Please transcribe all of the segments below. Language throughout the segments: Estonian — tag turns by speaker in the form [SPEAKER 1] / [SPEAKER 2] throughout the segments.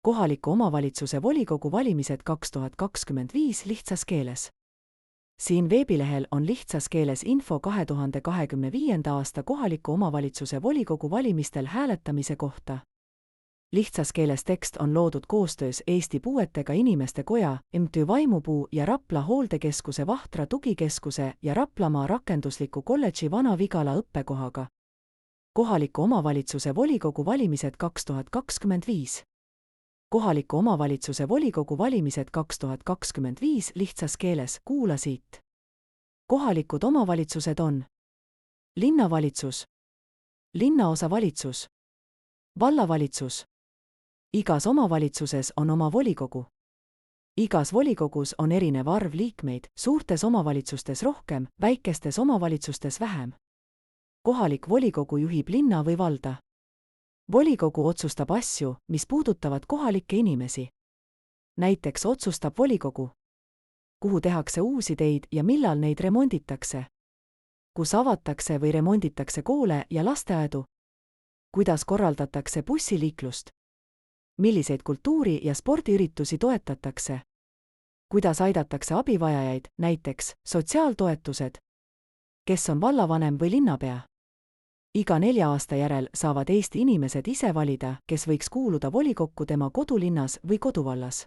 [SPEAKER 1] Kohaliku omavalitsuse volikogu valimised 2025 lihtsas keeles. Siin veebilehel on lihtsas keeles info 2025. aasta kohaliku omavalitsuse volikogu valimistel hääletamise kohta. Lihtsas keeles tekst on loodud koostöös Eesti Puuetega Inimeste Koja, MTÜ Vaimupuu ja Rapla Hooldekeskuse Vahtra Tugikeskuse ja Raplamaa Rakendusliku Kolledži Vana-Vigala õppekohaga. Kohaliku omavalitsuse volikogu valimised 2025. Kohaliku omavalitsuse volikogu valimised 2025 lihtsas keeles, kuula siit. Kohalikud omavalitsused on linnavalitsus, linnaosavalitsus, vallavalitsus. Igas omavalitsuses on oma volikogu. Igas volikogus on erinev arv liikmeid, suurtes omavalitsustes rohkem, väikestes omavalitsustes vähem. Kohalik volikogu juhib linna või valda. Volikogu otsustab asju, mis puudutavad kohalikke inimesi. Näiteks otsustab volikogu, kuhu tehakse uusi teid ja millal neid remonditakse, kus avatakse või remonditakse koole ja lasteaedu, kuidas korraldatakse bussiliiklust, milliseid kultuuri- ja spordiüritusi toetatakse, kuidas aidatakse abivajajaid, näiteks sotsiaaltoetused, kes on vallavanem või linnapea. Iga 4 aasta järel saavad Eesti inimesed ise valida, kes võiks kuuluda volikokku tema kodulinnas või koduvallas.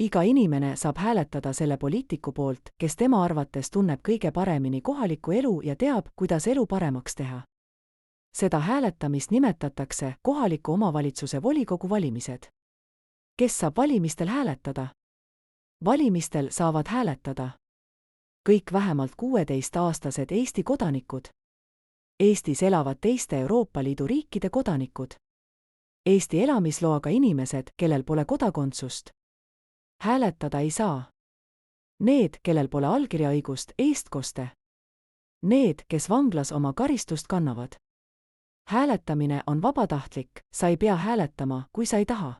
[SPEAKER 1] Iga inimene saab hääletada selle poliitiku poolt, kes tema arvates tunneb kõige paremini kohalikku elu ja teab, kuidas elu paremaks teha. Seda hääletamist nimetatakse kohaliku omavalitsuse volikogu valimised. Kes saab valimistel hääletada? Valimistel saavad hääletada kõik vähemalt 16-aastased Eesti kodanikud, Eestis elavad teiste Euroopa Liidu riikide kodanikud, Eesti elamisloaga inimesed, kellel pole kodakondsust. Hääletada ei saa need, kellel pole allkirjaõigust, eestkoste. Need, kes vanglas oma karistust kannavad. Hääletamine on vabatahtlik, sa ei pea hääletama, kui sa ei taha.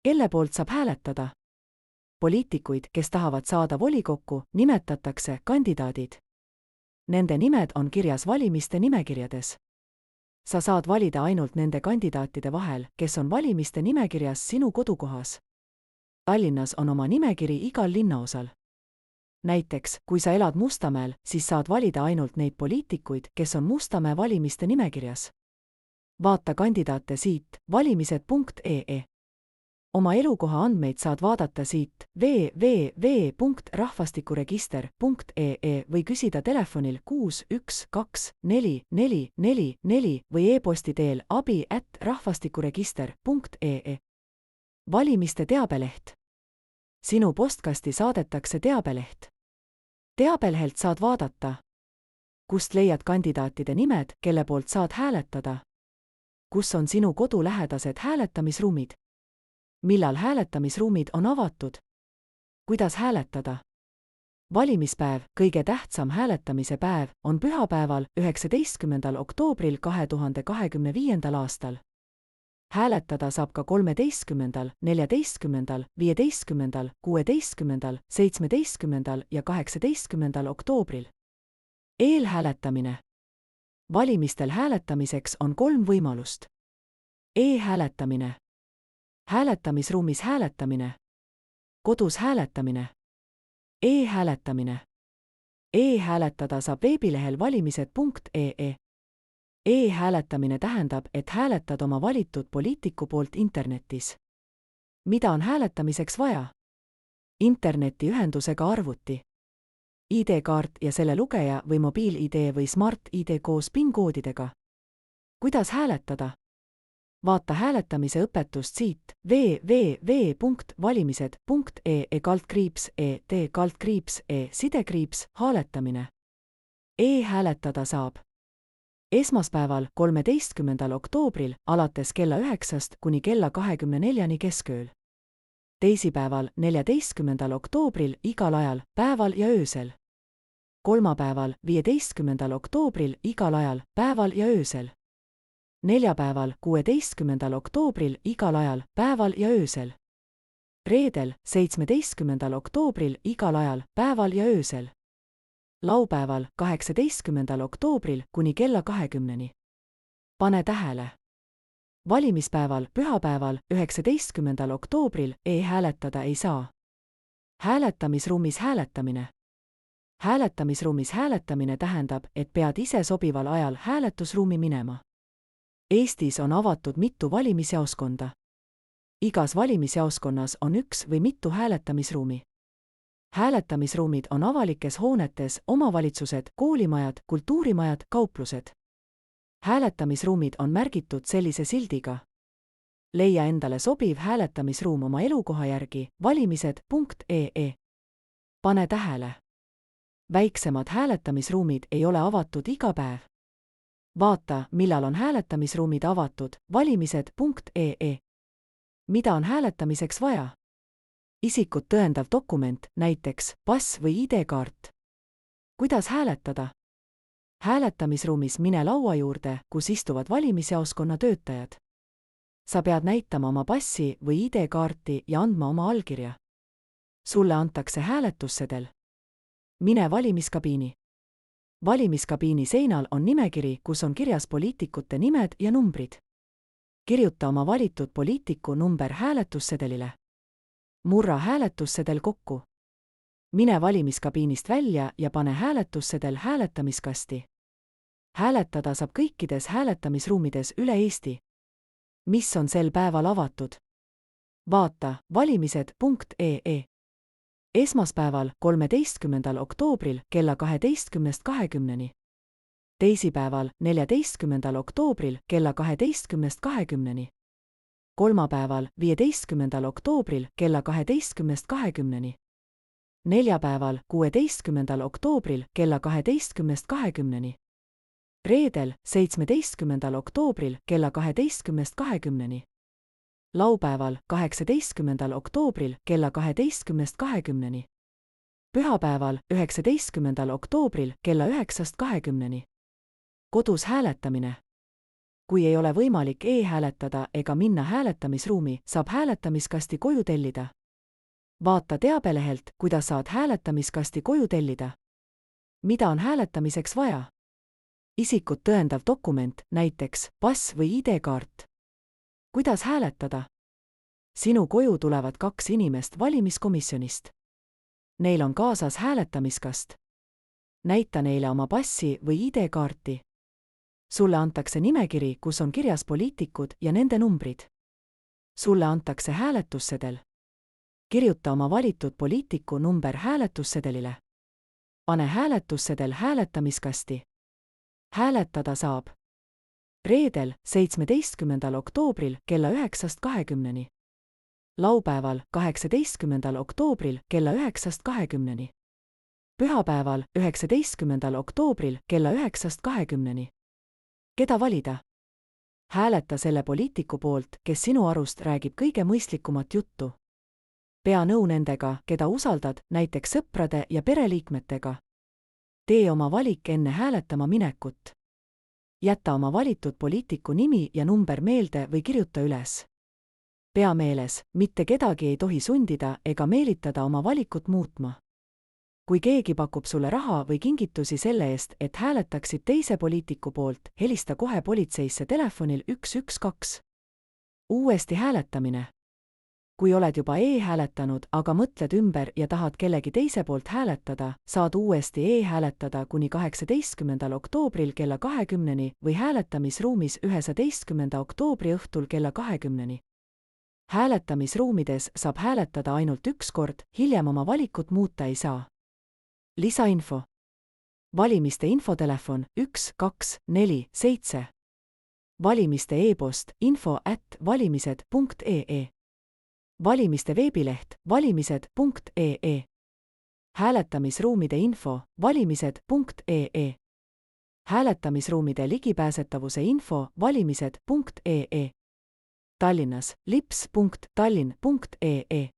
[SPEAKER 1] Kelle poolt saab hääletada? Poliitikuid, kes tahavad saada volikokku, nimetatakse kandidaadid. Nende nimed on kirjas valimiste nimekirjades. Sa saad valida ainult nende kandidaatide vahel, kes on valimiste nimekirjas sinu kodukohas. Tallinnas on oma nimekiri igal linnaosal. Näiteks, kui sa elad Mustamäel, siis saad valida ainult neid poliitikuid, kes on Mustamäe valimiste nimekirjas. Vaata kandidaate siit valimised.ee. Oma elukoha andmeid saad vaadata siit www.rahvastikuregister.ee või küsida telefonil 6124444 või e-posti teel abi@rahvastikuregister.ee. Valimiste teabeleht. Sinu postkasti saadetakse teabeleht. Teabelehelt saad vaadata, kust leiad kandidaatide nimed, kelle poolt saad hääletada, kus on sinu kodulähedased hääletamisruumid, millal hääletamisruumid on avatud, kuidas hääletada. Valimispäev, kõige tähtsam hääletamise päev, on pühapäeval, 19. oktoobril 2025. aastal. Hääletada saab ka 13., 14., 15., 16., 17. ja 18. oktoobril. Eelhääletamine. Valimistel hääletamiseks on 3 võimalust. E-hääletamine. Hääletamisruumis hääletamine. Kodus hääletamine. E-hääletamine. E-hääletada saab veebilehel valimised.ee. E-hääletamine tähendab, et hääletad oma valitud poliitiku poolt internetis. Mida on hääletamiseks vaja? Internetiühendusega arvuti, ID-kaart ja selle lugeja või mobiil-ID või Smart-ID koos PIN-koodidega. Kuidas hääletada? Vaata hääletamise õpetust siit www.valimised.ee/et/hääletamine. E-hääletada saab esmaspäeval, 13. oktoobril alates kella 9 kuni kella 24 keskööl. Teisipäeval, 14. oktoobril igal ajal, päeval ja öösel. Kolmapäeval, 15. oktoobril igal ajal, päeval ja öösel. Neljapäeval, 16. oktoobril igal ajal, päeval ja öösel. Reedel, 17. oktoobril igal ajal, päeval ja öösel. Laupäeval, 18. oktoobril kuni kella 20. Pane tähele! Valimispäeval, pühapäeval, 19. oktoobril e-hääletada ei saa. Hääletamisruumis hääletamine. Hääletamisruumis hääletamine tähendab, et pead ise sobival ajal hääletusruumi minema. Eestis on avatud mitu valimisjaoskonda. Igas valimisjaoskonnas on üks või mitu hääletamisruumi. Hääletamisruumid on avalikes hoonetes, omavalitsused, koolimajad, kultuurimajad, kauplused. Hääletamisruumid on märgitud sellise sildiga. Leia endale sobiv hääletamisruum oma elukoha järgi valimised.ee. Pane tähele. Väiksemad hääletamisruumid ei ole avatud iga päev. Vaata, millal on hääletamisruumid avatud valimised.ee. Mida on hääletamiseks vaja? Isikut tõendav dokument, näiteks pass või ID-kaart. Kuidas hääletada? Hääletamisruumis mine laua juurde, kus istuvad valimisjaoskonna töötajad. Sa pead näitama oma passi või ID-kaarti ja andma oma allkirja. Sulle antakse hääletussedel. Mine valimiskabiini. Valimiskabiini seinal on nimekiri, kus on kirjas poliitikute nimed ja numbrid. Kirjuta oma valitud poliitiku number hääletussedelile. Murra hääletussedel kokku. Mine valimiskabiinist välja ja pane hääletussedel hääletamiskasti. Hääletada saab kõikides hääletamisruumides üle Eesti. Mis on sel päeval avatud? Vaata valimised.ee. Esmaspäeval, 13. oktoobril kella 12:20. Teisipäeval, 14. oktoobril kella 12:20. Kolmapäeval, 15. oktoobril kella 12:20. Neljapäeval, 16. oktoobril kella 12:20. Reedel, 17. oktoobril kella 12:20. Laupäeval, 18. oktoobril kella 12:20. Pühapäeval, 19. oktoobril kella 9:20. Kodus hääletamine. Kui ei ole võimalik e-hääletada ega minna hääletamisruumi, saab hääletamiskasti koju tellida. Vaata teabelehelt, kuidas saad hääletamiskasti koju tellida. Mida on hääletamiseks vaja? Isikut tõendav dokument, näiteks pass või ID-kaart. Kuidas hääletada? Sinu koju tulevad 2 inimest valimiskomisjonist. Neil on kaasas hääletamiskast. Näita neile oma passi või ID-kaarti. Sulle antakse nimekiri, kus on kirjas poliitikud ja nende numbrid. Sulle antakse hääletussedel. Kirjuta oma valitud poliitiku number hääletussedelile. Pane hääletussedel hääletamiskasti. Hääletada saab reedel, 17. oktoobril kella 9:20. Laupäeval, 18. oktoobril kella 9:20. Pühapäeval, 19. oktoobril kella 9:20. Keda valida? Hääleta selle poliitiku poolt, kes sinu arust räägib kõige mõistlikumat juttu. Pea nõu nendega, keda usaldad, näiteks sõprade ja pereliikmetega. Tee oma valik enne hääletama minekut. Jäta oma valitud poliitiku nimi ja number meelde või kirjuta üles. Pea meeles, mitte kedagi ei tohi sundida ega meelitada oma valikut muutma. Kui keegi pakub sulle raha või kingitusi selle eest, et hääletaksid teise poliitiku poolt, helista kohe politseisse telefonil 112. Uuesti hääletamine. Kui oled juba e-hääletanud, aga mõtled ümber ja tahad kellegi teise poolt hääletada, saad uuesti e-hääletada kuni 18. oktoobril kella 20 või hääletamisruumis 19. oktoobri õhtul kella 20. Hääletamisruumides saab hääletada ainult üks kord, hiljem oma valikut muuta ei saa. Lisainfo. Valimiste infotelefon 1247. Valimiste e-post info@valimised.ee. Valimiste veebileht valimised.ee. Hääletamisruumide info valimised.ee. Hääletamisruumide ligipääsetavuse info valimised.ee. Tallinnas lips.tallinn.ee.